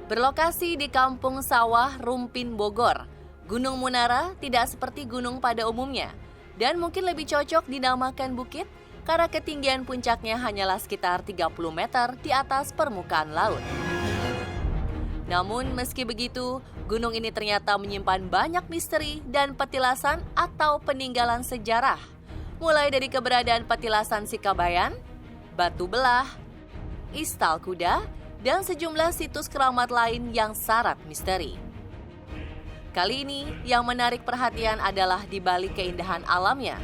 Berlokasi di Kampung Sawah, Rumpin, Bogor, Gunung Munara tidak seperti gunung pada umumnya dan mungkin lebih cocok dinamakan bukit karena ketinggian puncaknya hanyalah sekitar 30 meter di atas permukaan laut. Namun meski begitu, gunung ini ternyata menyimpan banyak misteri dan petilasan atau peninggalan sejarah. Mulai dari keberadaan petilasan Sikabayan, batu belah, istal kuda, dan sejumlah situs keramat lain yang syarat misteri. Kali ini yang menarik perhatian adalah di balik keindahan alamnya.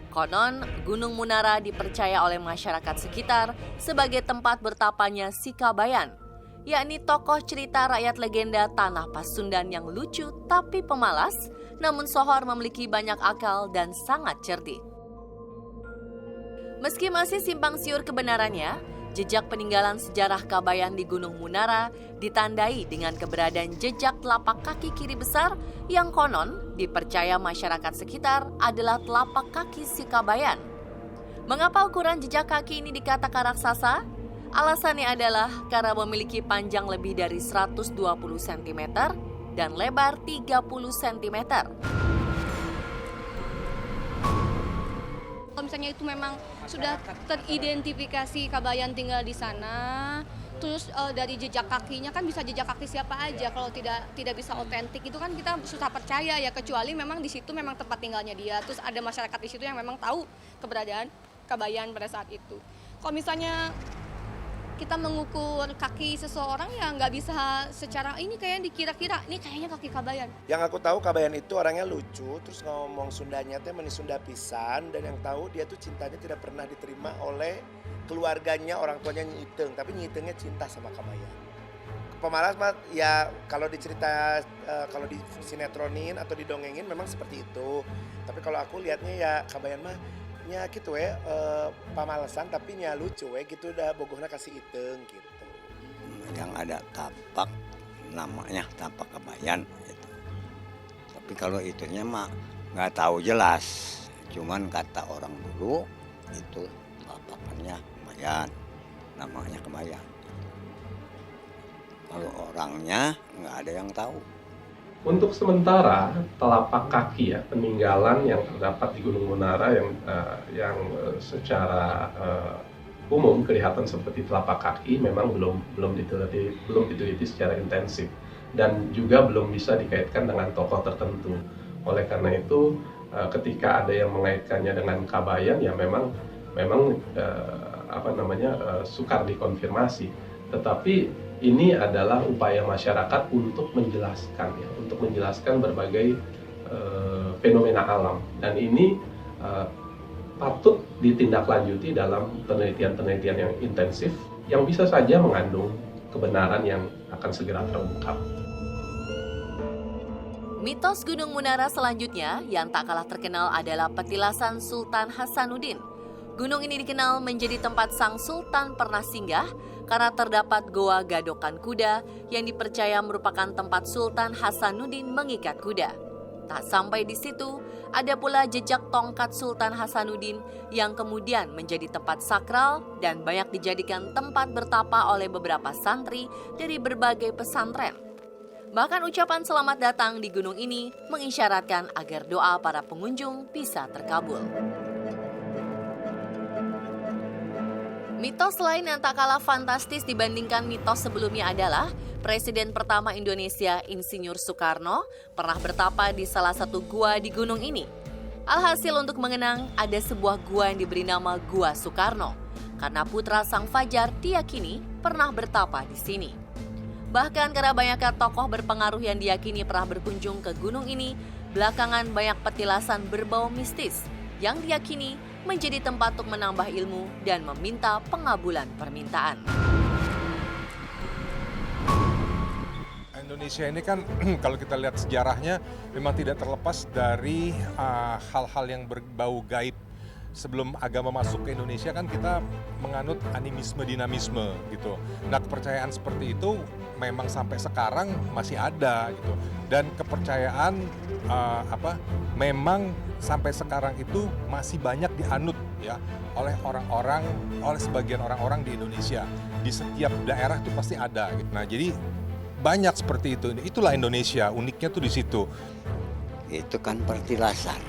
Konon, Gunung Munara dipercaya oleh masyarakat sekitar sebagai tempat bertapanya Sikabayan, yakni tokoh cerita rakyat legenda Tanah Pasundan yang lucu tapi pemalas, namun Sohor memiliki banyak akal dan sangat cerdik. Meski masih simpang siur kebenarannya, jejak peninggalan sejarah Kabayan di Gunung Munara ditandai dengan keberadaan jejak telapak kaki kiri besar yang konon dipercaya masyarakat sekitar adalah telapak kaki si Kabayan. Mengapa ukuran jejak kaki ini dikatakan raksasa? Alasannya adalah karena memiliki panjang lebih dari 120 cm dan lebar 30 cm. Kalau misalnya itu memang sudah teridentifikasi Kabayan tinggal di sana, terus dari jejak kakinya kan bisa jejak kaki siapa aja. Kalau tidak bisa otentik itu kan kita susah percaya ya, kecuali memang di situ memang tempat tinggalnya dia. Terus ada masyarakat di situ yang memang tahu keberadaan Kabayan pada saat itu. Kalau misalnya kita mengukur kaki seseorang ya nggak bisa secara ini kayaknya dikira-kira ini kayaknya kaki Kabayan. Yang aku tahu Kabayan itu orangnya lucu, terus ngomong Sundanya teh meni Sunda pisan, dan yang tahu dia tuh cintanya tidak pernah diterima oleh keluarganya, orang tuanya Nyi Iteung, tapi Nyi Iteungnya cinta sama Kabayan. Pemalas mah ya kalau dicerita kalau di sinetronin atau didongengin memang seperti itu. Tapi kalau aku lihatnya ya Kabayan mah nya gitu pamalesan tapi nya lucu gitu udah bogohna kasih Iteung gitu. Yang ada tapak namanya tapak Kabayan gitu. Tapi kalau itunya mah nggak tahu jelas. Cuman kata orang dulu itu tapakannya Kabayan, namanya Kabayan. Kalau orangnya nggak ada yang tahu. Untuk sementara telapak kaki ya peninggalan yang terdapat di Gunung Munara yang secara umum kelihatan seperti telapak kaki memang belum diteliti secara intensif dan juga belum bisa dikaitkan dengan tokoh tertentu. Oleh karena itu ketika ada yang mengaitkannya dengan Kabayan ya memang sukar dikonfirmasi. Tetapi ini adalah upaya masyarakat untuk menjelaskan berbagai fenomena alam, dan ini patut ditindaklanjuti dalam penelitian-penelitian yang intensif yang bisa saja mengandung kebenaran yang akan segera terungkap. Mitos Gunung Munara selanjutnya yang tak kalah terkenal adalah petilasan Sultan Hasanuddin. Gunung ini dikenal menjadi tempat sang sultan pernah singgah karena terdapat goa gadokan kuda yang dipercaya merupakan tempat Sultan Hasanuddin mengikat kuda. Tak sampai di situ, ada pula jejak tongkat Sultan Hasanuddin yang kemudian menjadi tempat sakral dan banyak dijadikan tempat bertapa oleh beberapa santri dari berbagai pesantren. Bahkan ucapan selamat datang di gunung ini mengisyaratkan agar doa para pengunjung bisa terkabul. Mitos lain yang tak kalah fantastis dibandingkan mitos sebelumnya adalah Presiden pertama Indonesia Insinyur Soekarno pernah bertapa di salah satu gua di gunung ini. Alhasil untuk mengenang ada sebuah gua yang diberi nama Gua Soekarno karena putra Sang Fajar diyakini pernah bertapa di sini. Bahkan karena banyaknya tokoh berpengaruh yang diyakini pernah berkunjung ke gunung ini, belakangan banyak petilasan berbau mistis yang diyakini menjadi tempat untuk menambah ilmu dan meminta pengabulan permintaan. Indonesia ini kan kalau kita lihat sejarahnya memang tidak terlepas dari hal-hal yang berbau gaib. Sebelum agama masuk ke Indonesia kan kita menganut animisme dinamisme gitu. Nah, kepercayaan seperti itu memang sampai sekarang masih ada gitu. Dan kepercayaan memang sampai sekarang itu masih banyak dianut ya oleh sebagian orang-orang di Indonesia. Di setiap daerah itu pasti ada gitu. Nah, jadi banyak seperti itu. Itulah Indonesia, uniknya tuh di situ. Itu kan pertilasan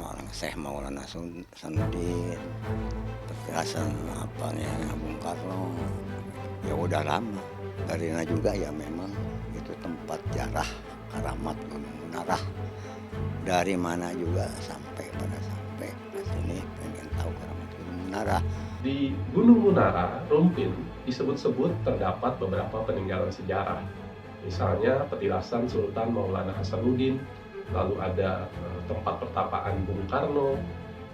orang Syekh Maulana Hasanuddin, pertilasan apanya Bung Karno. Ya udah lama, darinya juga ya memang itu tempat jarah karamat Gunung Munarah. Dari mana juga sampai ke sini pengen tahu karamat Gunung Munarah. Di Gunung Munara, Rumpin, disebut-sebut terdapat beberapa peninggalan sejarah. Misalnya petilasan Sultan Maulana Hasanuddin, lalu ada tempat pertapaan Bung Karno,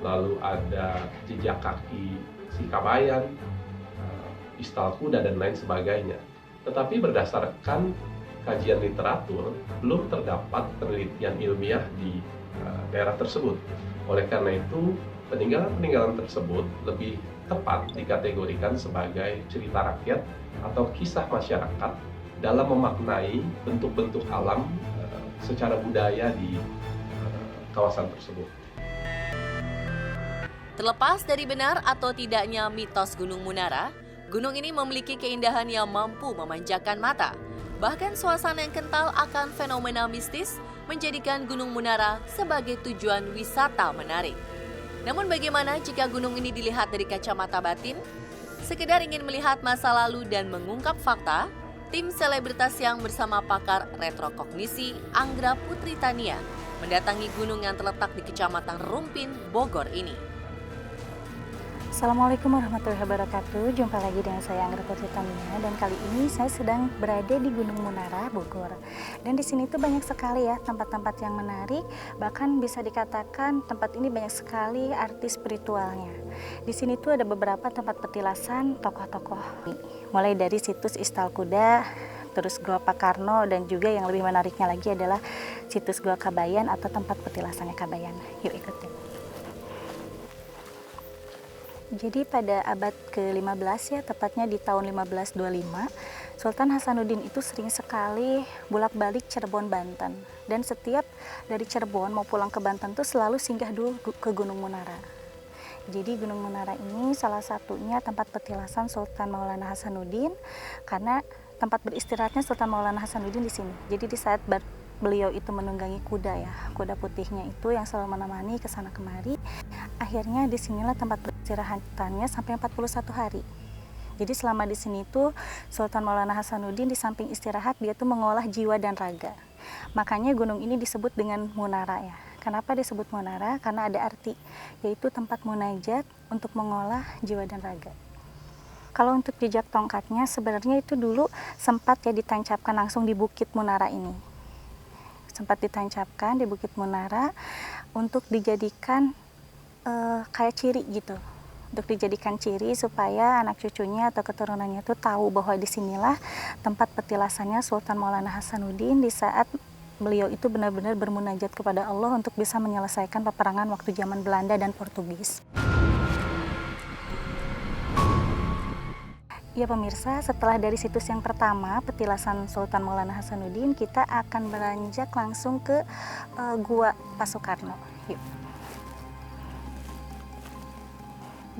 lalu ada jejak kaki si Kabayan, istal kuda, dan lain sebagainya. Tetapi berdasarkan kajian literatur, belum terdapat penelitian ilmiah di daerah tersebut. Oleh karena itu, peninggalan-peninggalan tersebut lebih tepat dikategorikan sebagai cerita rakyat atau kisah masyarakat dalam memaknai bentuk-bentuk alam secara budaya di kawasan tersebut. Terlepas dari benar atau tidaknya mitos Gunung Munara, gunung ini memiliki keindahan yang mampu memanjakan mata. Bahkan suasana yang kental akan fenomena mistis menjadikan Gunung Munara sebagai tujuan wisata menarik. Namun bagaimana jika gunung ini dilihat dari kacamata batin? Sekedar ingin melihat masa lalu dan mengungkap fakta, tim selebritas yang bersama pakar retrokognisi Anggra Putri Tania mendatangi gunung yang terletak di Kecamatan Rumpin, Bogor ini. Assalamualaikum warahmatullahi wabarakatuh. Jumpa lagi dengan saya Anggra Putri Tania, dan kali ini saya sedang berada di Gunung Munara, Bogor. Dan di sini tuh banyak sekali ya tempat-tempat yang menarik, bahkan bisa dikatakan tempat ini banyak sekali arti spiritualnya. Di sini tuh ada beberapa tempat petilasan tokoh-tokoh, mulai dari situs Istal Kuda, terus Gua Pak Karno, dan juga yang lebih menariknya lagi adalah situs Gua Kabayan atau tempat petilasannya Kabayan. Yuk ikutin. Jadi pada abad ke-15 ya, tepatnya di tahun 1525, Sultan Hasanuddin itu sering sekali bolak-balik Cirebon, Banten. Dan setiap dari Cirebon mau pulang ke Banten tuh selalu singgah dulu ke Gunung Munara. Jadi Gunung Munara ini salah satunya tempat petilasan Sultan Maulana Hasanuddin, karena tempat beristirahatnya Sultan Maulana Hasanuddin di sini. Jadi di saat beliau itu menunggangi kuda ya, kuda putihnya itu yang selalu menemani ke sana kemari. Akhirnya disinilah tempat beristirahatannya sampai 41 hari. Jadi selama di sini tuh Sultan Maulana Hasanuddin di samping istirahat dia tuh mengolah jiwa dan raga. Makanya gunung ini disebut dengan Munara ya. Kenapa disebut Munara? Karena ada arti, yaitu tempat munajat untuk mengolah jiwa dan raga. Kalau untuk jejak tongkatnya sebenarnya itu dulu sempat ya ditancapkan langsung di Bukit Munara ini. Sempat ditancapkan di Bukit Munara untuk dijadikan kayak ciri gitu, untuk dijadikan ciri supaya anak cucunya atau keturunannya tuh tahu bahwa disinilah tempat petilasannya Sultan Maulana Hasanuddin di saat beliau itu benar-benar bermunajat kepada Allah untuk bisa menyelesaikan peperangan waktu zaman Belanda dan Portugis. Ya pemirsa, setelah dari situs yang pertama, petilasan Sultan Maulana Hasanuddin, kita akan beranjak langsung ke Gua Pak Soekarno. Yuk.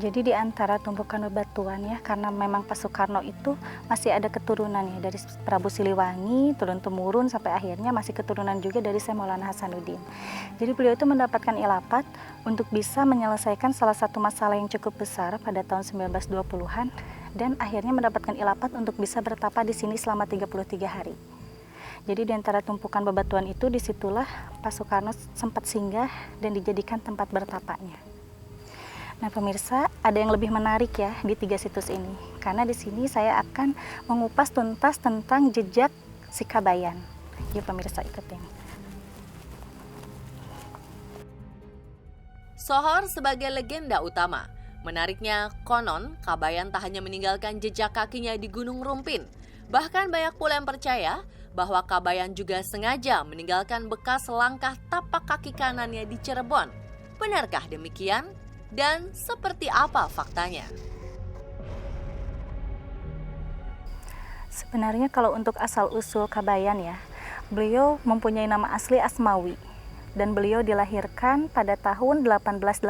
Jadi di antara tumpukan bebatuan ya, karena memang Pak Soekarno itu masih ada keturunan ya, dari Prabu Siliwangi turun-temurun sampai akhirnya masih keturunan juga dari Syekh Maulana Hasanuddin. Jadi beliau itu mendapatkan ilapat untuk bisa menyelesaikan salah satu masalah yang cukup besar pada tahun 1920-an, dan akhirnya mendapatkan ilapat untuk bisa bertapa di sini selama 33 hari. Jadi di antara tumpukan bebatuan itu, disitulah Pak Soekarno sempat singgah dan dijadikan tempat bertapanya. Nah pemirsa, ada yang lebih menarik ya di 3 situs ini, karena di sini saya akan mengupas tuntas tentang jejak si Kabayan. Yuk pemirsa ikutin. Sohor sebagai legenda utama. Menariknya, konon Kabayan tak hanya meninggalkan jejak kakinya di Gunung Rumpin. Bahkan banyak pula yang percaya bahwa Kabayan juga sengaja meninggalkan bekas langkah tapak kaki kanannya di Cirebon. Benarkah demikian? Dan seperti apa faktanya? Sebenarnya kalau untuk asal-usul Kabayan ya, beliau mempunyai nama asli Asmawi. Dan beliau dilahirkan pada tahun 1880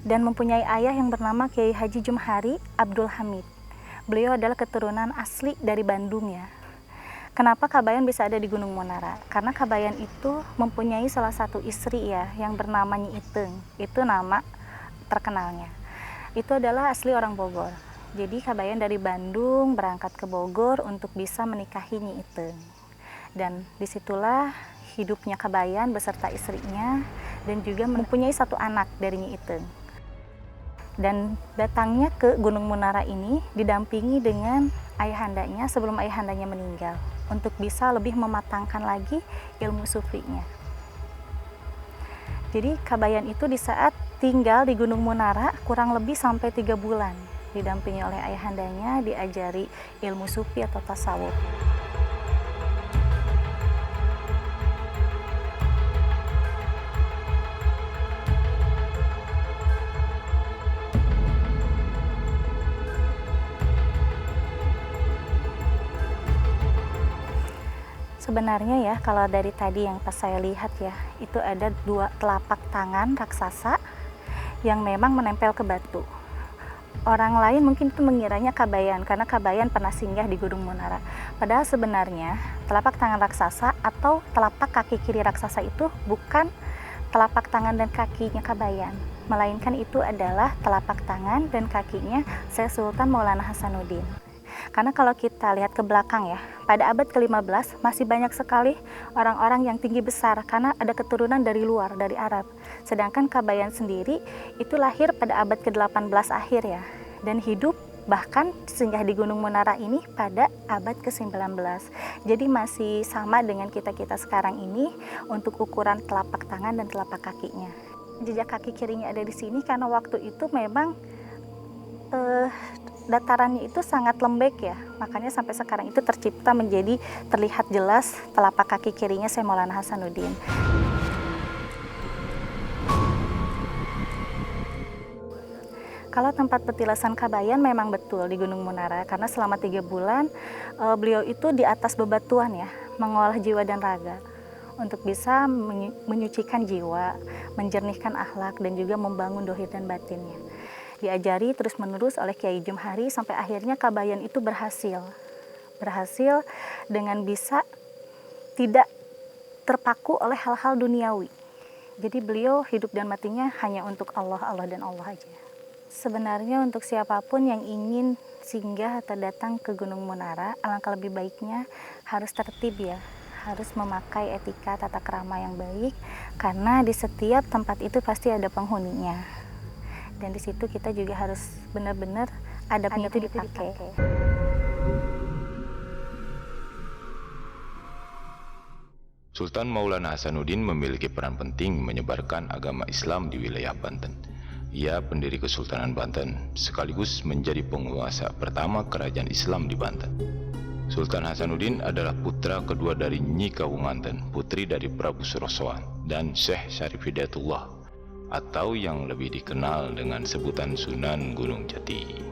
dan mempunyai ayah yang bernama Kiai Haji Jumhari Abdul Hamid. Beliau adalah keturunan asli dari Bandung ya. Kenapa Kabayan bisa ada di Gunung Munara? Karena Kabayan itu mempunyai salah satu istri ya yang bernama Nyi Iteng. Itu nama terkenalnya. Itu adalah asli orang Bogor. Jadi Kabayan dari Bandung berangkat ke Bogor untuk bisa menikahi Nyi Iteng. Dan disitulah hidupnya Kabayan beserta istrinya dan juga mempunyai satu anak dari Nyi Iteng. Dan datangnya ke Gunung Munara ini didampingi dengan ayahandanya sebelum ayahandanya meninggal untuk bisa lebih mematangkan lagi ilmu sufinya. Jadi Kabayan itu di saat tinggal di Gunung Munara kurang lebih sampai 3 bulan didampingi oleh ayahandanya, diajari ilmu sufi atau tasawuf. Sebenarnya ya, kalau dari tadi yang pas saya lihat ya, itu ada 2 telapak tangan raksasa yang memang menempel ke batu. Orang lain mungkin itu mengiranya Kabayan, karena Kabayan pernah singgah di Gunung Munara. Padahal sebenarnya telapak tangan raksasa atau telapak kaki kiri raksasa itu bukan telapak tangan dan kakinya Kabayan, melainkan itu adalah telapak tangan dan kakinya Syekh Sultan Maulana Hasanuddin. Karena kalau kita lihat ke belakang ya, pada abad ke-15 masih banyak sekali orang-orang yang tinggi besar karena ada keturunan dari luar, dari Arab. Sedangkan Kabayan sendiri itu lahir pada abad ke-18 akhir ya, dan hidup bahkan singgah di Gunung Munara ini pada abad ke-19. Jadi masih sama dengan kita-kita sekarang ini untuk ukuran telapak tangan dan telapak kakinya. Jejak kaki kirinya ada di sini karena waktu itu memang datarannya itu sangat lembek ya, makanya sampai sekarang itu tercipta menjadi terlihat jelas telapak kaki kirinya Syekh Maulana Hasanuddin. Kalau tempat petilasan Kabayan memang betul di Gunung Munara, karena selama 3 bulan beliau itu di atas bebatuan ya, mengolah jiwa dan raga untuk bisa menyucikan jiwa, menjernihkan akhlak dan juga membangun dohir dan batinnya. Diajari terus-menerus oleh Kiai Jumhari sampai akhirnya Kabayan itu berhasil dengan bisa tidak terpaku oleh hal-hal duniawi. Jadi beliau hidup dan matinya hanya untuk Allah, Allah dan Allah aja. Sebenarnya untuk siapapun yang ingin singgah atau datang ke Gunung Munara, alangkah lebih baiknya harus tertib ya, harus memakai etika tata krama yang baik, karena di setiap tempat itu pasti ada penghuninya. Dan di situ kita juga harus benar-benar adabnya itu dipakai. Sultan Maulana Hasanuddin memiliki peran penting menyebarkan agama Islam di wilayah Banten. Ia pendiri Kesultanan Banten, sekaligus menjadi penguasa pertama kerajaan Islam di Banten. Sultan Hasanuddin adalah putra kedua dari Nyi Kawunganten, putri dari Prabu Suroswan, dan Syekh Syarif Hidayatullah, atau yang lebih dikenal dengan sebutan Sunan Gunung Jati.